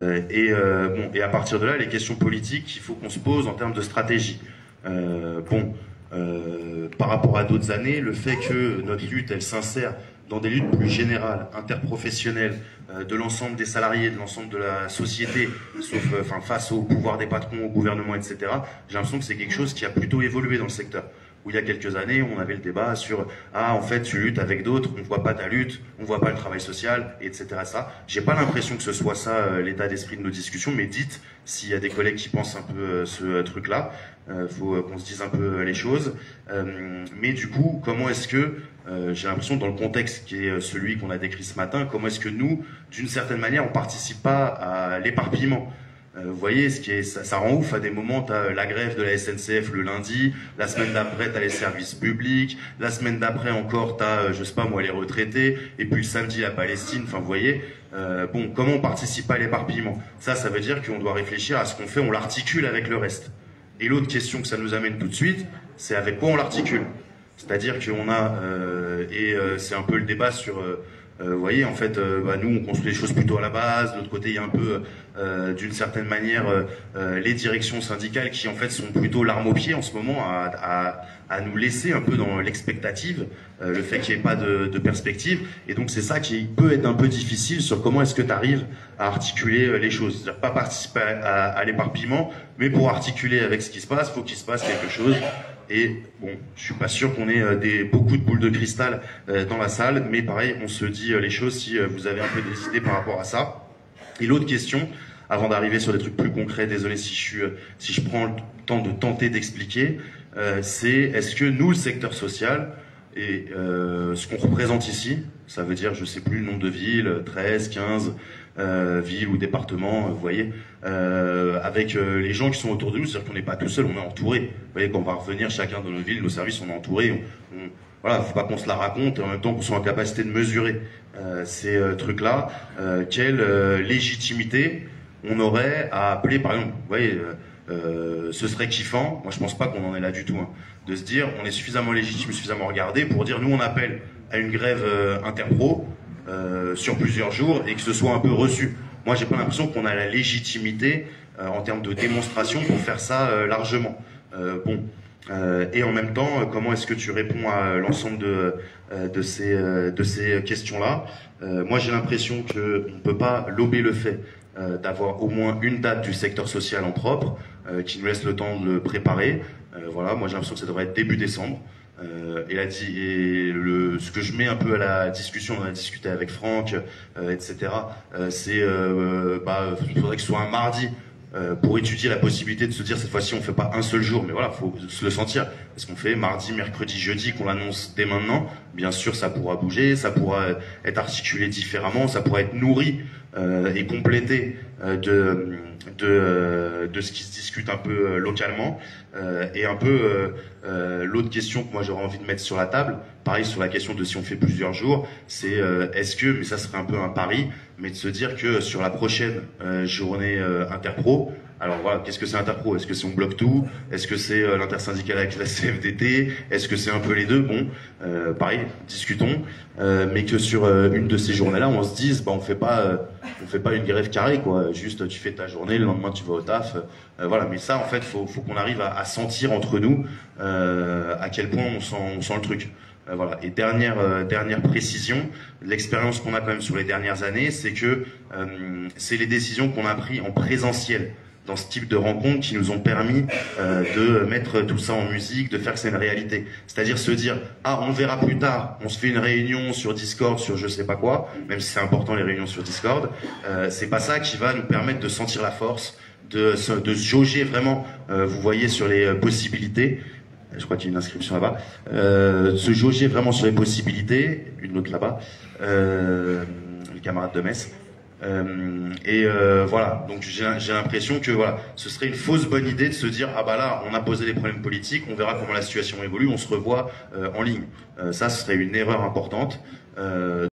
Bon, et à partir de là, les questions politiques, il faut qu'on se pose en termes de stratégie. Bon, par rapport à d'autres années, le fait que notre lutte, elle s'insère dans des luttes plus générales, interprofessionnelles, de l'ensemble des salariés, de l'ensemble de la société, sauf, enfin, face au pouvoir des patrons, au gouvernement, etc. J'ai l'impression que c'est quelque chose qui a plutôt évolué dans le secteur. Où il y a quelques années, on avait le débat sur en fait tu luttes avec d'autres, on voit pas ta lutte, on voit pas le travail social, etc. Ça, j'ai pas l'impression que ce soit ça l'état d'esprit de nos discussions, mais dites s'il y a des collègues qui pensent un peu ce truc-là, faut qu'on se dise un peu les choses. Mais du coup, comment est-ce que j'ai l'impression dans le contexte qui est celui qu'on a décrit ce matin, comment est-ce que nous, d'une certaine manière, on participe pas à l'éparpillement? Vous voyez, ça rend ouf à des moments, t'as la grève de la SNCF le lundi, la semaine d'après t'as les services publics, la semaine d'après encore t'as, je sais pas moi, les retraités, et puis le samedi la Palestine, enfin vous voyez, bon, comment on participe pas à l'éparpillement? Ça veut dire qu'on doit réfléchir à ce qu'on fait, on l'articule avec le reste. Et l'autre question que ça nous amène tout de suite, c'est avec quoi on l'articule? C'est-à-dire qu'on a, c'est un peu le débat sur... vous voyez, en fait, nous, on construit les choses plutôt à la base. De l'autre côté, il y a un peu, d'une certaine manière, les directions syndicales qui, en fait, sont plutôt l'arme au pied en ce moment à nous laisser un peu dans l'expectative, le fait qu'il n'y ait pas de perspective. Et donc, c'est ça qui peut être un peu difficile sur comment est-ce que tu arrives à articuler les choses. C'est-à-dire pas participer à l'éparpillement, mais pour articuler avec ce qui se passe, faut qu'il se passe quelque chose. Et bon, je suis pas sûr qu'on ait beaucoup de boules de cristal dans la salle, mais pareil, on se dit les choses si vous avez un peu des idées par rapport à ça. Et l'autre question, avant d'arriver sur des trucs plus concrets, désolé si je prends le temps de tenter d'expliquer, c'est est-ce que nous, le secteur social, et ce qu'on représente ici, ça veut dire, je sais plus le nombre de villes, 13, 15 villes ou départements, vous voyez, avec les gens qui sont autour de nous, c'est-à-dire qu'on n'est pas tout seul, on est entouré. Vous voyez, quand on va revenir chacun dans nos villes, nos services, on est entouré. Voilà, faut pas qu'on se la raconte et en même temps qu'on soit en capacité de mesurer ces trucs-là. Quelle légitimité on aurait à appeler, par exemple, vous voyez, ce serait kiffant, moi je pense pas qu'on en est là du tout, hein, de se dire on est suffisamment légitime, suffisamment regardé pour dire nous on appelle à une grève interpro sur plusieurs jours et que ce soit un peu reçu. Moi j'ai pas l'impression qu'on a la légitimité en termes de démonstration pour faire ça largement. Bon. Et en même temps, comment est-ce que tu réponds à l'ensemble de ces questions-là? Moi j'ai l'impression qu'on ne peut pas lober le fait d'avoir au moins une date du secteur social en propre, qui nous laisse le temps de le préparer. Voilà, moi j'ai l'impression que ça devrait être début décembre. Ce que je mets un peu à la discussion, on a discuté avec Franck, etc. Il faudrait que ce soit un mardi pour étudier la possibilité de se dire cette fois-ci on fait pas un seul jour, mais voilà, faut se le sentir. Est-ce qu'on fait mardi, mercredi, jeudi, qu'on l'annonce dès maintenant? Bien sûr, ça pourra bouger, ça pourra être articulé différemment, ça pourra être nourri et complété de ce qui se discute un peu localement. Et un peu l'autre question que moi j'aurais envie de mettre sur la table, pareil sur la question de si on fait plusieurs jours, c'est est-ce que, mais ça serait un peu un pari, mais de se dire que sur la prochaine journée interpro, alors voilà, qu'est-ce que c'est Interpro? Est-ce que c'est on bloque tout? Est-ce que c'est l'intersyndicale avec la CFDT? Est-ce que c'est un peu les deux? Bon, pareil, discutons, mais que sur une de ces journées-là, on se dise, on fait pas une grève carrée, quoi. Juste, tu fais ta journée, le lendemain tu vas au taf, voilà. Mais ça, en fait, faut qu'on arrive à sentir entre nous à quel point on sent le truc. Voilà. Et dernière précision, l'expérience qu'on a quand même sur les dernières années, c'est que c'est les décisions qu'on a prises en présentiel dans ce type de rencontres qui nous ont permis de mettre tout ça en musique, de faire que c'est une réalité. C'est-à-dire se dire, on verra plus tard, on se fait une réunion sur Discord, sur je sais pas quoi, même si c'est important les réunions sur Discord, c'est pas ça qui va nous permettre de sentir la force, de se jauger vraiment, vous voyez, sur les possibilités. Je crois qu'il y a une inscription là-bas, se jauger vraiment sur les possibilités, une autre là-bas, les camarades de Metz. Voilà, donc j'ai l'impression que voilà, ce serait une fausse bonne idée de se dire là on a posé les problèmes politiques, on verra comment la situation évolue, on se revoit en ligne. Ça ce serait une erreur importante.